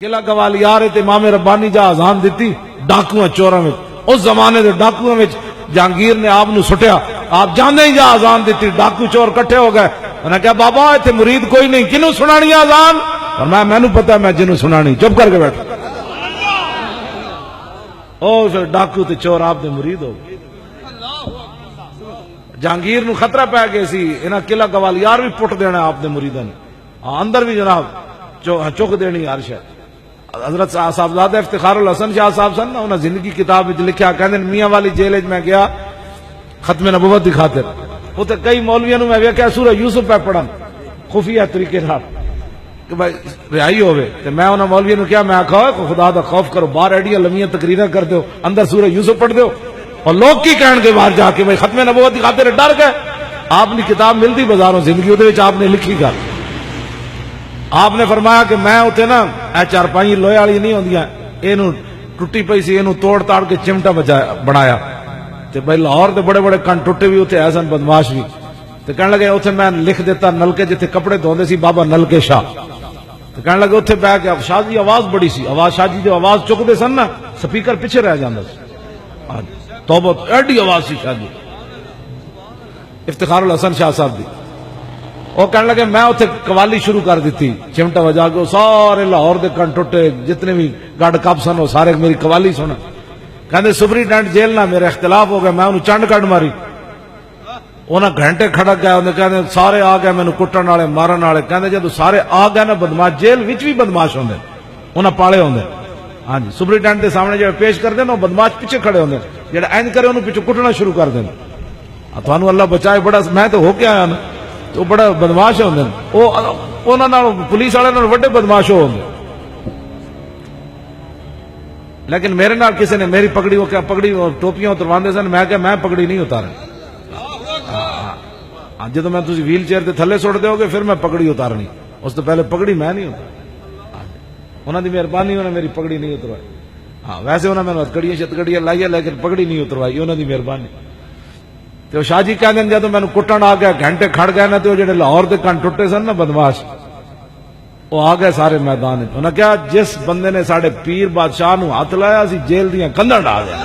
قلعہ گوالیار تے امام ربانی جا اذان دیتی ڈاکو چوراں وچ اس زمانے دے ڈاکو وچ جہانگیر نے آپ نو سٹیا آپ جاندے ہی جا اذان دیتی ڈاکو چور کٹھے ہو گئے انہاں کہا بابا ایتھے مرید کوئی نہیں کنوں سنانی اذان اور مینوں پتہ میں جنوں سنانی چپ کر کے بیٹھ او پھر ڈاکو تے چور آپ دے مرید ہو گئے جہانگیر نو خطرہ پہ گئے سی انہاں قلعہ گوالیار بھی پٹ دینا آپ دے مریداں نے اندر بھی جناب چک دینی ہر شے حضرت صاحبزادہ افتخار الحسن شاہ صاحب سن نا انہاں زندگی کتاب وچ لکھیا کہندے میاں والی جیل وچ میں گیا ختم نبوت دی خاطر اوتے کئی مولویاں نو میں ویکھیا سورہ یوسف پہ پڑھن خفیہ طریقے نال کہ بھائی رہائی ہوے تے میں انہاں مولویاں نو کہیا میں آکھا خدا دا خوف کرو باہر ایڈیاں لمیاں تقریراں کر دیو اندر سورہ یوسف پڑھ دیو اور لوگ کی کہن گے باہر جا کے بھائی ختم نبوت دی خاطر ڈر گئے آپ نے کتاب ملتی بازاروں زندگی دے وچ آپ نے لکھی گل آپ نے فرمایا کہ میں اتنے نا اے چارپائی لوہے والی نہیں ہوندیاں اینو ٹوٹی پئی سی اینو توڑ تاڑ کے چمٹا بنایا تے بھائی لاہور دے بڑے بڑے کن ٹوٹے بھی اتنے ایسن بدماش بھی تے کہنے لگے اتنے میں لکھ دیتا نلکے جتنے کپڑے دھوندے سی بابا نلکے شاہ تے کہنے لگے اتنے بیٹھ کے شاہ جی آواز بڑی سی آواز شاہ جی جو آواز چکدے سن نا سپیکر پیچھے رہ جاندا سی توبہ ایڈی آواز سی شاہ جی افتخار الحسن شاہ صاحب دی وہ کہنے لگے میں اتنے قوالی شروع کر دیتی چمٹا بجا کے سارے لاہور دے کن ٹوٹے جتنے بھی گڈ کپ سن وہ سارے میری قوالی سن کہندے سپرینٹینڈنٹ جیل نہ میرے اختلاف ہو گیا میں انہوں چنڈ کڈ ماری انہاں گھنٹے کھڑک گیا انہوں کہندے سارے آ گئے مینوں کٹن والے مارن والے کہندے جدوں سارے آ گئے نا بدماش جیل وچ بھی بدماش ہوندے انہاں پالے ہوندے ہاں جی سپرینٹینڈنٹ دے سامنے جڑے پیش کردے نا بدماش پیچھے کھڑے ہوندے جڑا اینج کرے انہوں پیچھے کٹنا شروع کر دین تھانوں اللہ بچائے بڑا میں تو ہو کے آیا نا تو بڑا بدماش ہوندے انہاں نال پولیس والے نال وڈے بدماش ہوندے لیکن میرے نال کسی نے میری پگڑی پگڑی ٹوپیاں اترواندے سن میں کہ میں پگڑی نہیں اتارنی جدو میں تسی ویل چیئر تے تھلے سٹ دیو گے پھر میں پگڑی اتارنی اس تو پہلے پگڑی میں نہیں اتارنی انہاں دی مہربانی انہاں میری پگڑی نہیں اتروائی ہاں ویسے انہاں میں ہتکڑیاں شتکڑیاں لائیاں لیکن پگڑی نہیں اتروائی انہاں دی مہربانی تو شاہ جی کہندے نے جدوں مینوں کٹن آ گیا گھنٹے کھڑ گئے نا تو جڑے لاہور دے کن ٹوٹے سن نا بدماش وہ آ گئے سارے میدان وچ انہاں کہا جس بندے نے ساڈے پیر بادشاہ نو ہاتھ لایا اسی جیل دیاں کنڌاں ڈا دیا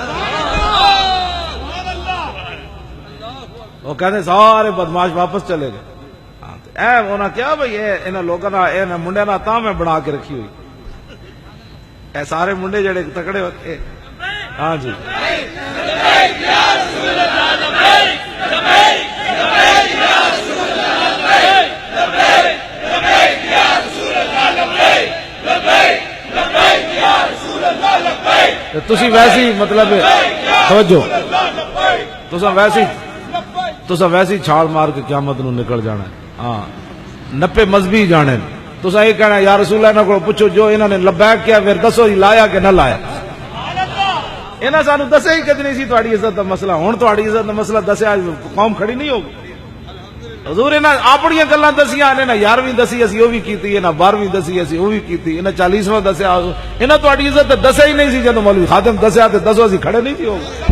وہ کہندے سارے بدماش واپس چلے گئے اے انہاں کہا بھئی انہاں لوکاں دا انہاں منڈیاں دا تاں میں بنا کے رکھی ہوئی اے سارے منڈے جڑے تکڑے ہوتے ہاں جی تسی ویسی مطلب توجہ تسا ویسی چھال مار کے قیامت نو نکل جانا ہے ہاں نپے مذہبی جانے تسا یہ کہنا یا رسول اللہ کو پوچھو جو انہوں نے لبیک کیا پھر دسو ہی لایا کہ نہ لایا انہاں سانو دسے ہی کدی سی تہاڈی عزت دا مسئلہ ہن تہاڈی عزت دا مسئلہ دسیا قوم کھڑی نہیں ہوگی حضور انہاں اپنی گلاں دسیاں انہاں 11ویں دسی اسی او بھی کیتی انہاں 12ویں دسی اسی او بھی کیتی انہاں 40واں دسیا انہاں تہاڈی عزت تے دسے ہی نہیں سی جدوں مولوی خادم دسیا تے دسو اسی کھڑے نہیں تھی ہوگی